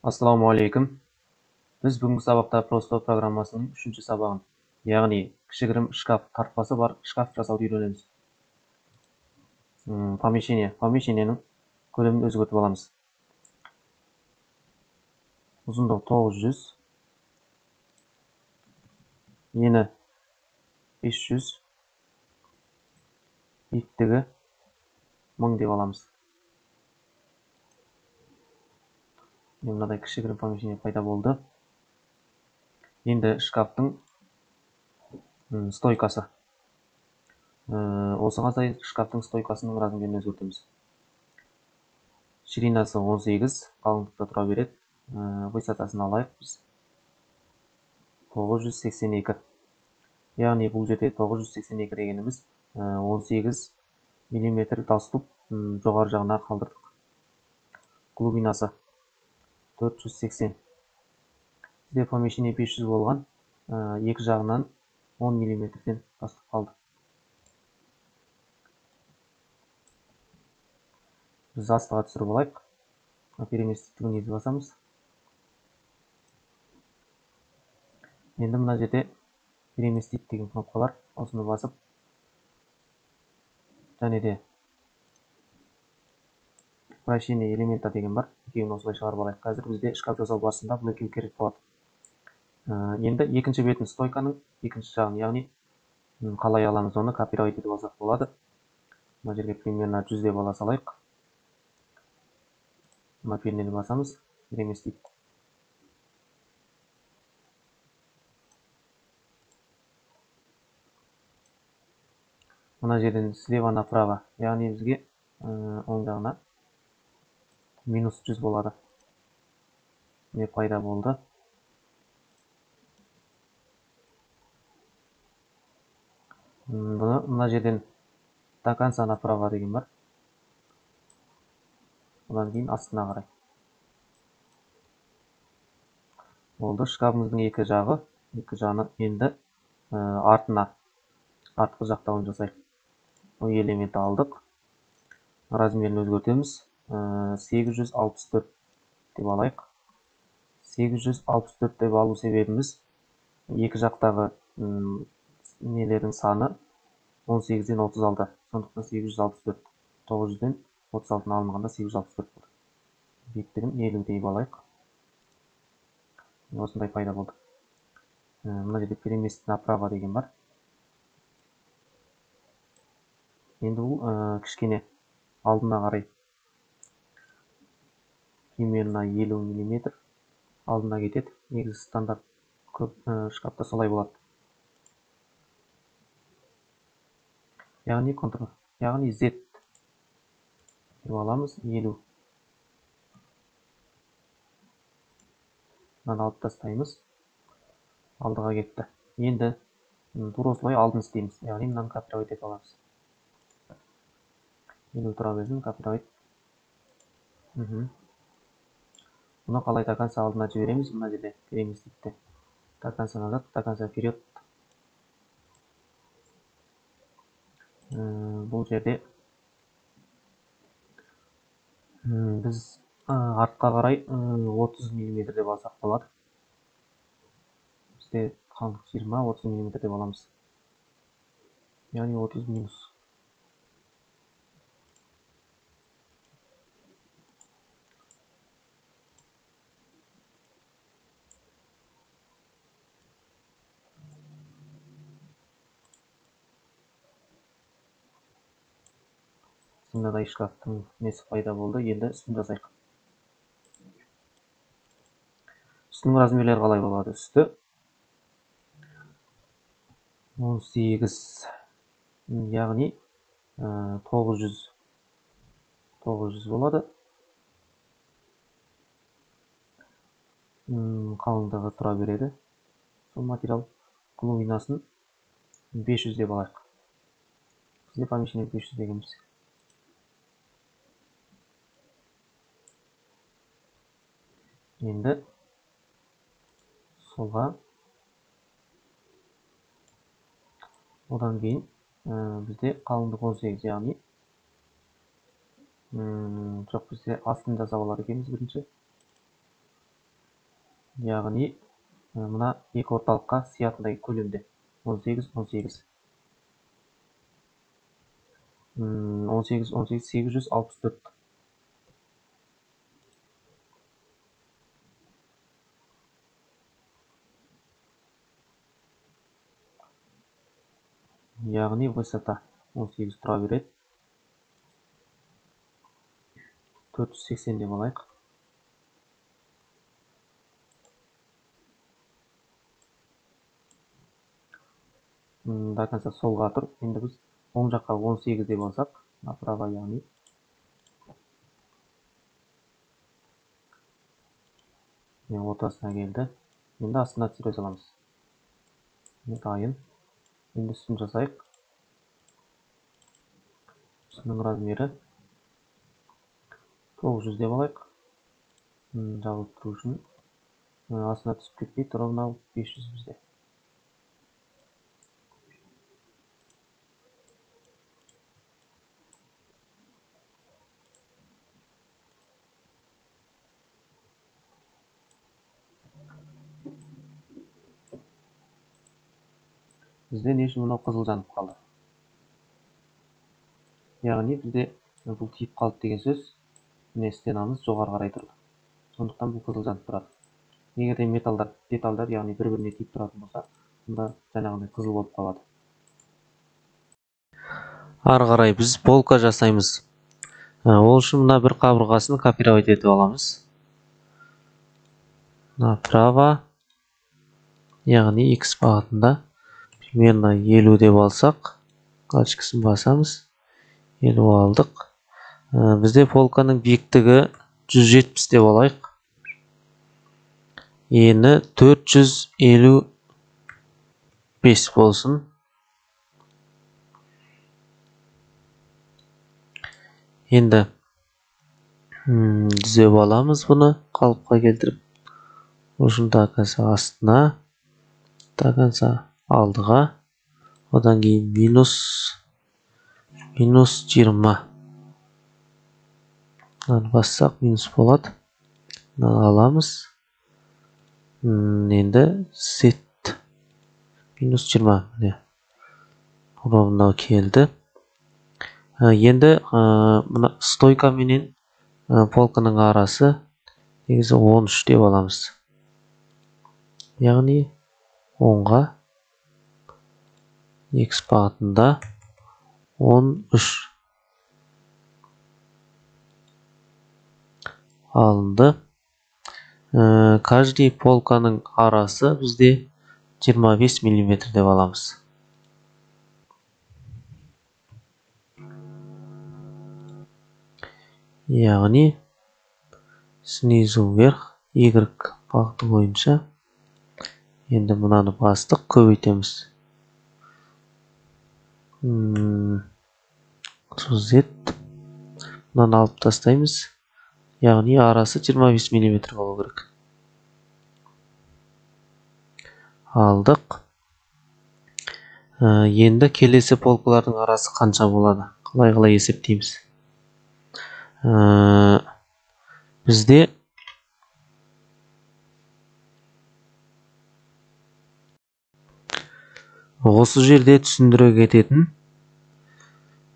Ассалаумағалейкум. Біз бүгінгі сабақта просто программасының 3-ші сабағын, яғни кішігірім шкаф тартпасы бар шкаф жасауды үйренеміз. Помещениенің көлемін өзгертіп аламыз. Ұзындығы 900, ені 500, биіктігі 1000 деп аламыз. Мынадай кішігірім помещение пайда болды. Енді шкафтың стойкасы. Осыған сай шкафтың стойкасының размерін өзгертеміз. Ширинасы 18, қалыңдықта тұра береді. Высотасын алайық біз. 982. Яғни бұл жерде 982 дегеніміз 18 мм тастып жоғары жағына қалдырдық. Глубинасы 480. Бізде помещение 500 болған, екі жағынан 10 мм-ден тастып қалды. Біз астыға түсіріп алайық. Переместіктігін езіп басамыз. Енді мына жерде переместить деген кнопка бар. Осыны басып, және де вращение элемента деген бар. Екеуін осылай шығарып алайық. Қазір бізде шкаф жасау барысында бұл екеуі керек болады. Енді екінші бетін стойканың екінші жағын, яғни қалай аламыз оны копировать етіп алсақ болады. Мына жерге примерно 100 деп ала салайық. Мына пернені басамыз, переместить. Мына жерден слева направо, яғни бізге оң жағына минус 100 болады. Не пайда болды? Мына жерден до конца направо деген бар. Одан кейін астына қарай. Болды. Шкафымыздың екі жағына енді артқы жақтауын жасайық. Бұл элементті алдық. Размерін өзгертеміз. 864 деп алайық. 864 деп алу себебіміз екі жақтағы нелердің саны 18-ден 36. Сондықтан 864. 900-ден 36-ны алынғанда 864 болды. Биіктігін 50 деп алайық. Осындай пайда болды. Мына жерде переместить направо деген бар. Енді бұл кішкене алдына қарай примерно 50 мм алдына кетеді. Негізі стандарт көп шкафта солай болады. Яғни Z деп аламыз 50. Мынаны алып тастаймыз. Алдыға кетті. Енді тура осылай алдын істейміз. Яғни мынаны копировать етіп аламыз. 50 тұра берсін, копировать. Бұны қалай до конца алдына жібереміз? Мына жерде переместитті. До конца назад, до конца вперед. Бұл жерде біз артқа қарай 30 мм деп алсақ болады. Бізде қалыңдық 20-30 мм деп аламыз. Яғни 30 минус. Мынадай шкафтың несі пайда болды. Енді үстін жасайық. Үстінің размерлері қалай болады? Үсті 18, яғни 900 болады. Қалыңдығы тұра береді. Сол материал глубинасын 500 деп алайық. Бізде помещение 500 дегенбіз. Енді солға, одан кейін бізде қалыңдық 18, яғни жоқ, бізде астын жасап алар екенбіз бірінші. яғни мына екі орталыққа сиятындай көлемде 18 18 18 18 864. Яғни высота 18 тұра береді. 480 деп алайық. До конца солға тұр. Енді біз оң жаққа 18 деп алсақ, направо яғни. Ортасына келді. Енді астына түсіре саламыз. Дайын. Енді үстін жасайық. Үстінің размері 900 деп алайық. Жабылып тұру үшін астына түсіп кетпей тұрғын алып 500 бізде. Бізде не үшін мынау қызыл жанып қалды? Яғни бізде бұл тиіп қалды деген сөз. Міне стенамыз жоғары қарай тұрды. Сондықтан бұл қызыл жанып тұрады. Егер де детальдар, яғни бір-біріне тиіп тұратын болса, онда жаңағындай қызыл болып қалады. Ары қарай біз полка жасаймыз. Ол үшін мына бір қабырғасын копировать етіп аламыз. Направо, яғни X бағытында примерно 50 деп алсақ, галочкасын басамыз. 50 алдық. Бізде полканың биіктігі 170 деп алайық. Ені 455 болсын. Енді түзеп аламыз бұны, қалыпқа келтіріп. Ұшын до конца астына, до конца алдыға, одан кейін минус 20. Бассақ минус болады. Аламыз. Енді Z минус 20. Ровно келді. Енді мына стойка менен полканың арасы 13 деп аламыз. Яғни 10-ға X бағытында 13 алынды. Каждый полканың арасы бізде 25 мм деп аламыз. Яғни снизу вверх Y бағыты бойынша. Енді мұнаны бастық, көбейтеміз. Z мұнаны алып тастаймыз. Яғни арасы 25 мм болу керек. Алдық. Енді келесі полкалардың арасы қанша болады? Қалай есептейміз? Бізде осы жерде түсіндіре кететін,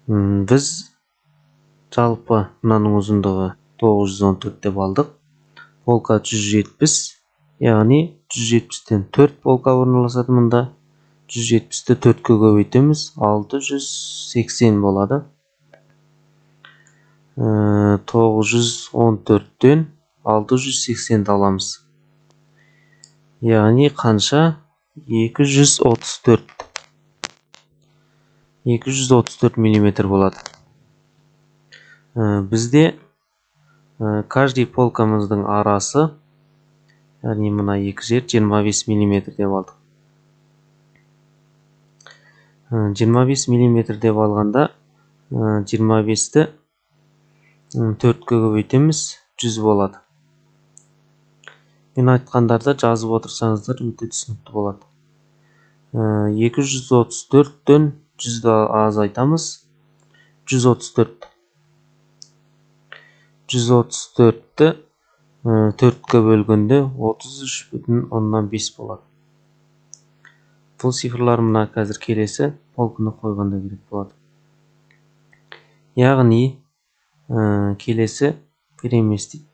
біз жалпы мынаның ұзындығы 914 деп алдық. Полка 170, яғни 170-тен 4 полка орналасады мұнда. 170-ті 4-ке көбейтеміз, 680 болады. 914-тен 680 аламыз. Яғни қанша? 234 мм болады. Бізде каждый полкамыздың арасы, яғни мына екі жер 25 мм деп алдық. 25 мм деп алғанда 25-ті 4-ке көбейтеміз, 100 болады. Мен айтқандарды жазып отырсаңыздар өте түсінікті болады. 234-тен 100-ді азайтамыз. 134-ті 4-ке бөлгенде 33,5 болады. Бұл цифрлар мына қазір келесі полкыны қойғанда керек болады. Яғни келесі переместить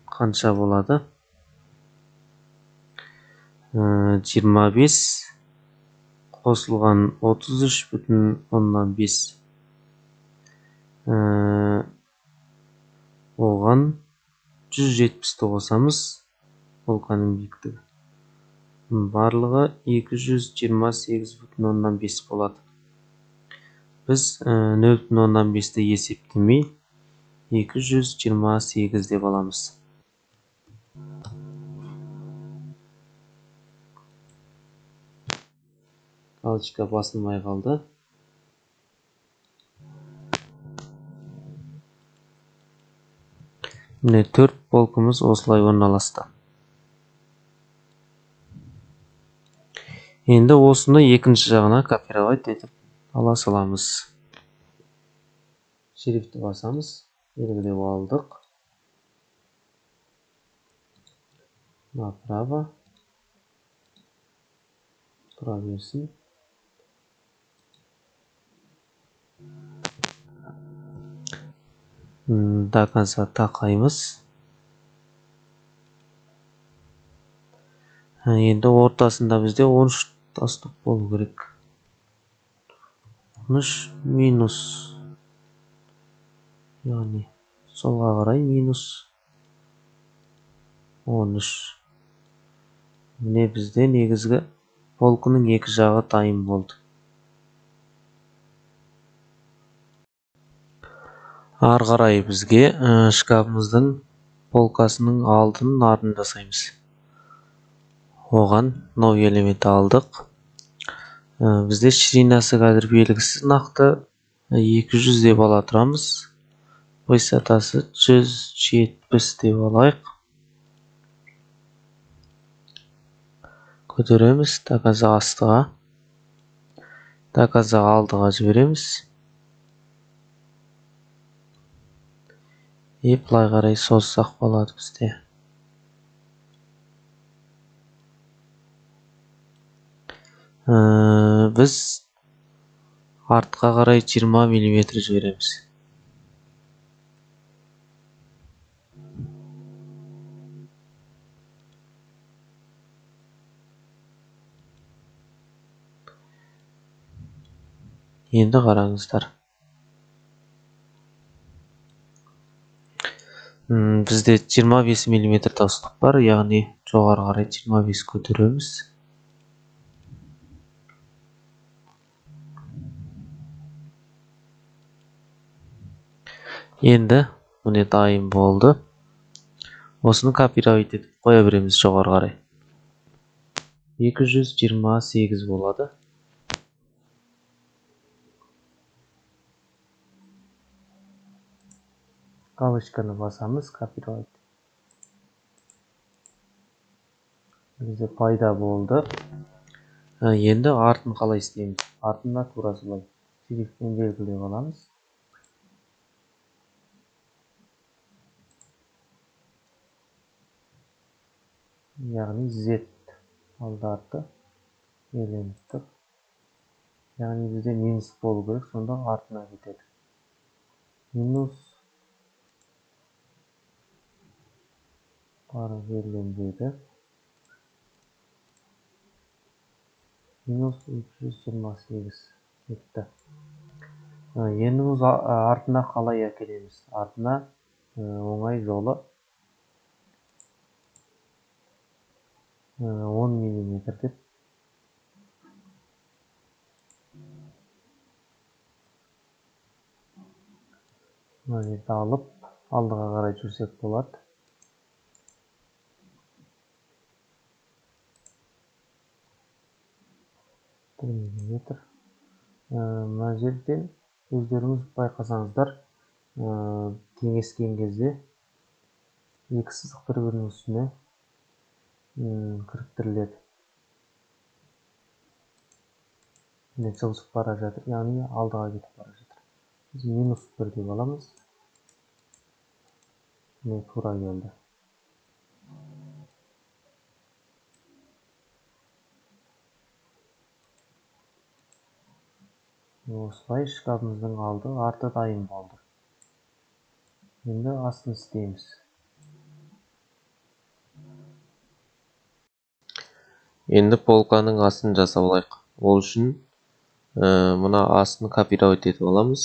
қанша болады? 25 қосылған 33,5 оған 170-ті қосамыз, полканың биіктігі. Барлығы 228,5 болады. Біз 0,15-ті есептемей 228 деп аламыз. Галочка басылмай қалды. Міне 4 полкымыз осылай орналасты. Енді осыны екінші жағына копировать етіп ала саламыз. Шрифті басамыз, белгілеп алдық. Направо. Тұра берсін. До конца тақаймыз. Енді ортасында бізде 13 тастық болу керек. 13 минус. Яғни солға қарай минус 13. Міне бізде негізгі полкының екі жағы дайын болды. Ары қарай бізге шкафымыздың полкасының алдын артын жасаймыз. Оған новый элемент алдық. Бізде ширинасы қазір белгісіз, нақты 200 деп ала тұрамыз. Высотасы 170 деп алайық. Көтереміз, таказа астыға. Таказа алдыға жібереміз. Былай қарай созсақ болады бізде. Біз артқа қарай 20 мм жібереміз. Енді қараңыздар. Бізде 25 мм тастық бар, яғни жоғары қарай 25 көтереміз. Енді міне дайын болды. Осыны копировать етіп қоя береміз жоғары қарай. 228 болады. Галочканы басамыз, копировать. Бізде пайда болды. Енді артын қалай істейміз? Артында тура солай. Шрифтпен белгілеп аламыз. Яғни Z алды арты еленіп. Яғни бізде минус болу керек, сонда артына кетеді. Минус бары жерленбейді. Минус 328 кетті. Енді біз артына қалай әкелеміз? Артына оңай жолы 10 мм деп мына жерді алып алдыға қарай жүрсек болады. Мына жерден өздеріңіз байқасаңыздар, теңескен кезде екі сызық бір-бірінің үстіне кіріктіріледі. Міне жылжып бара жатыр, яғни алдыға кетіп бара жатыр. Біз минус 1 деп аламыз. Ne tuра geldi. Осылай шкафымыздың алды арты дайын болды. Енді астын істейміз. Енді полканың астын жасап алайық. Ол үшін мына астын копировать етіп аламыз.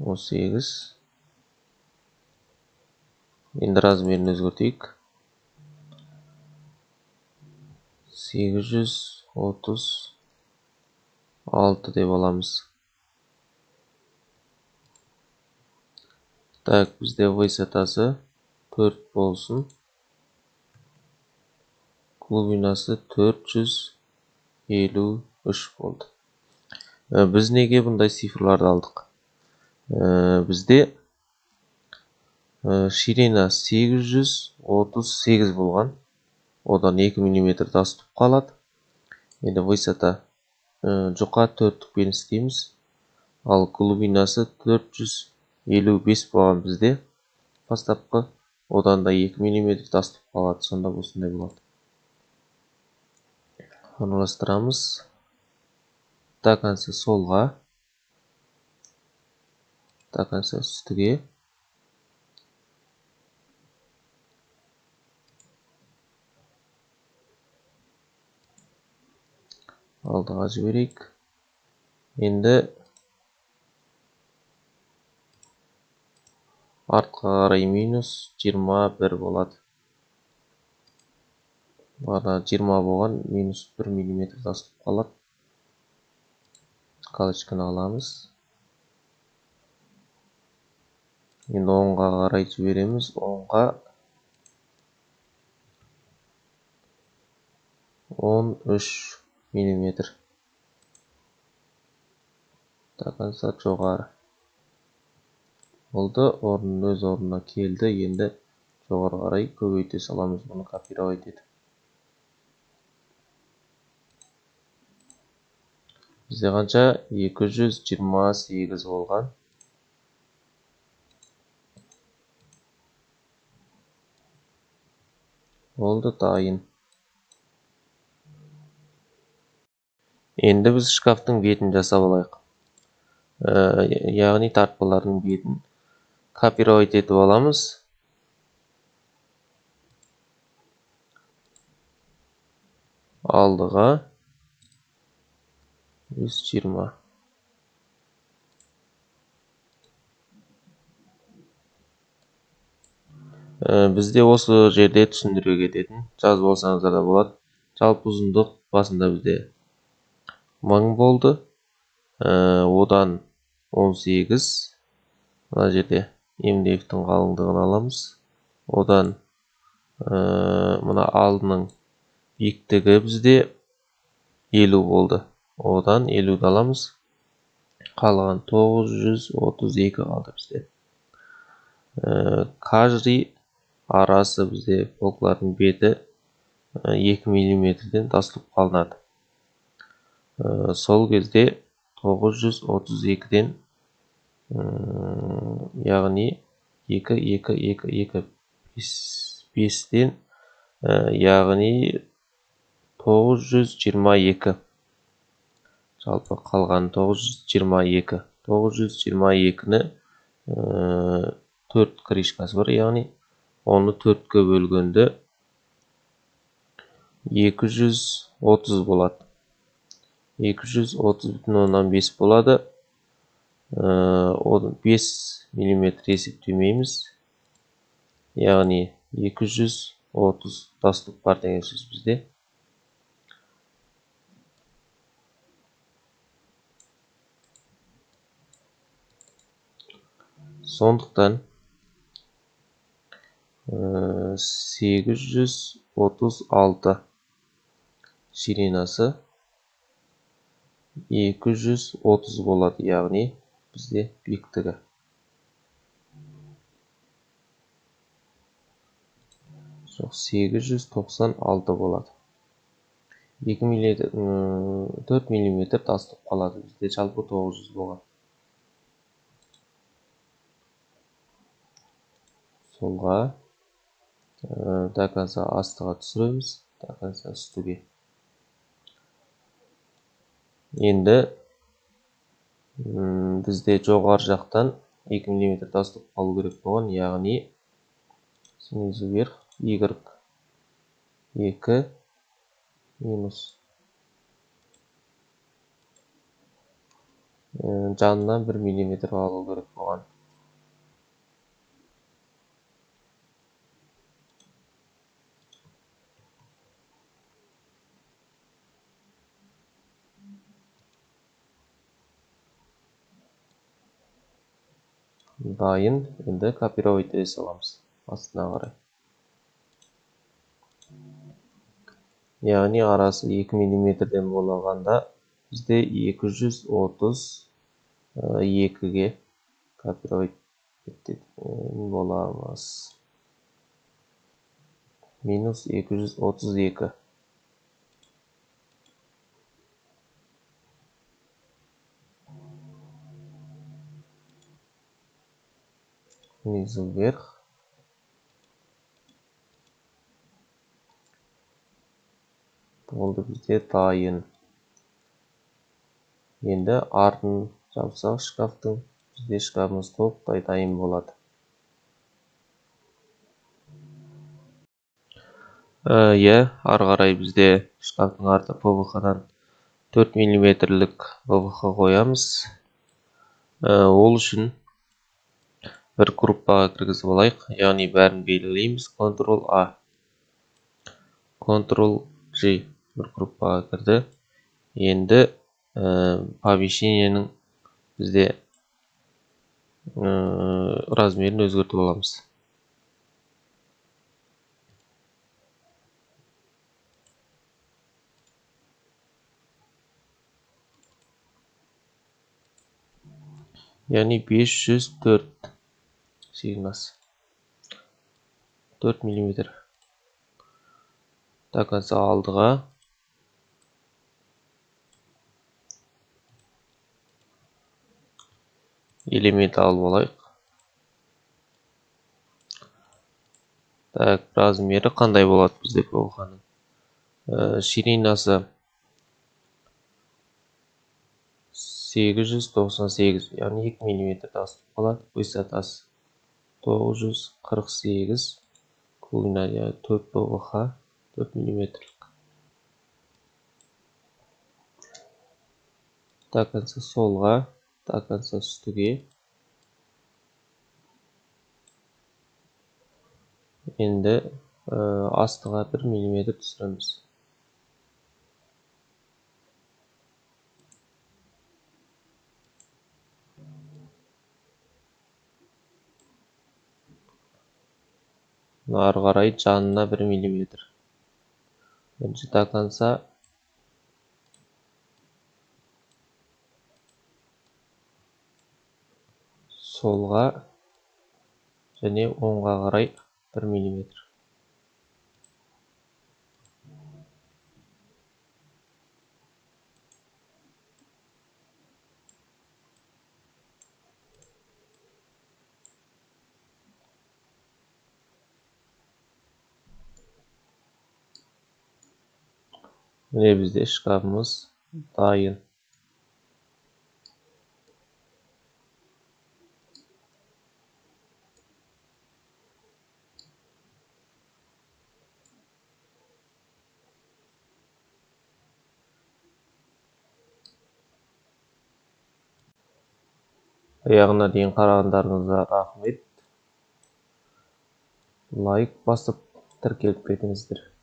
O 8. Енді размерін өзгертейік. 836 деп аламыз. Так, бізде высотасы 4 болсын. Глубинасы 453 болды. Біз неге бұндай цифрларды алдық? Бізде ширина 838 болған. Одан 2 мм асып қалады. Енді высота жұқа 4-тікпен істейміз. Ал глубинасы 455 болған бізде. Бастапқы одан да 2 мм асып қалады. Сонда осындай болады. Орналастырамыз. Тақансы солға. Тақансы үстіге. Алдыға жіберейік. Енді артқа қарай минус 21 болады. Бана 20 болған, минус 1 мм асып қалады. Галочканы аламыз. Енді оңға қарай жібереміз. Оңға 13 мм. Тақансат жоғары. Болды, өз орнына келді. Енді жоғары қарай көбейте саламыз. Бұны копировать етіп. Бізде қанша? 228 болған. Болды, дайын. Енді біз шкафтың бетін жасап алайық. Яғни тартпалардың бетін копировать етіп аламыз. Алдыға 120. Бізде осы жерде түсіндіре кететін жазып алсаңыздар да болады. Жалпы ұзындық басында бізде 1000 болды. Одан 18. Мына жерде MDF-тің қалыңдығын аламыз. Одан мына алдының биіктігі бізде 50 болды. Одан 50-ді аламыз. Қалған 932 қалды бізде. Каждый арасы бізде полкалардың беті 2 мм-ден тасылып қалынады. Сол кезде 932-ден яғни 5-ден яғни 922. Жалпы қалған 922. 922-ні 4 крышкасы бар, яғни оны 4-ке бөлгенде 230 болады. 230,5 болады. 5 мм есептемейміз. Яғни 230 тастық бар деген сөз бізде. Сондықтан 836 ширинасы 230 болады, яғни бізде биіктігі. Жоқ, 896 болады. 4 мм тастық қалады. Бізде жалпы 900 болған. Солға до конца астыға түсіреміз, до конца үстіге. Енді бізде жоғары жақтан 2 мм тастық қалу керек болған, яғни снизу вверх y2 минус жанынан 1 мм алу керек болған. Дайын, енді копировать ете саламыз астына қарай. Яғни арасы 2 мм-ден болғанда бізде 232-ге копировать ететін боламыз. Минус 232. Снизу вверх. Болды бізде дайын. Енді артын жапсақ шкафтың, бізде шкафымыз толықтай дайын болады. Ары қарай бізде шкафтың арты ПВХ-дан 4 мм-лік ПВХ қоямыз. Ол үшін бір группаға кіргізіп алайық, яғни бәрін белгілейміз. Ctrl-A, Ctrl-G бір группаға кірді. Енді помещениенің бізде размерін өзгертіп аламыз. Яғни 504 сигнасы 4 мм. До конца алдыға элемент алып алайық. Размері қандай болады бізде ПВХ-ның? Ширинасы 898, яғни 2 мм тастық қалады. Высотасы 948, кулинария 4 ПВХ, 4 мм. До конца солға, до конца үстіге. Енді астыға 1 мм түсіреміз. Ары қарай жанына 1 мм. Енді до конца солға және оңға қарай 1 мм. Міне бізде шкафымыз дайын. Аяғына дейін қарағандарыңызға рахмет. Лайк басып тіркеліп кетіңіздер.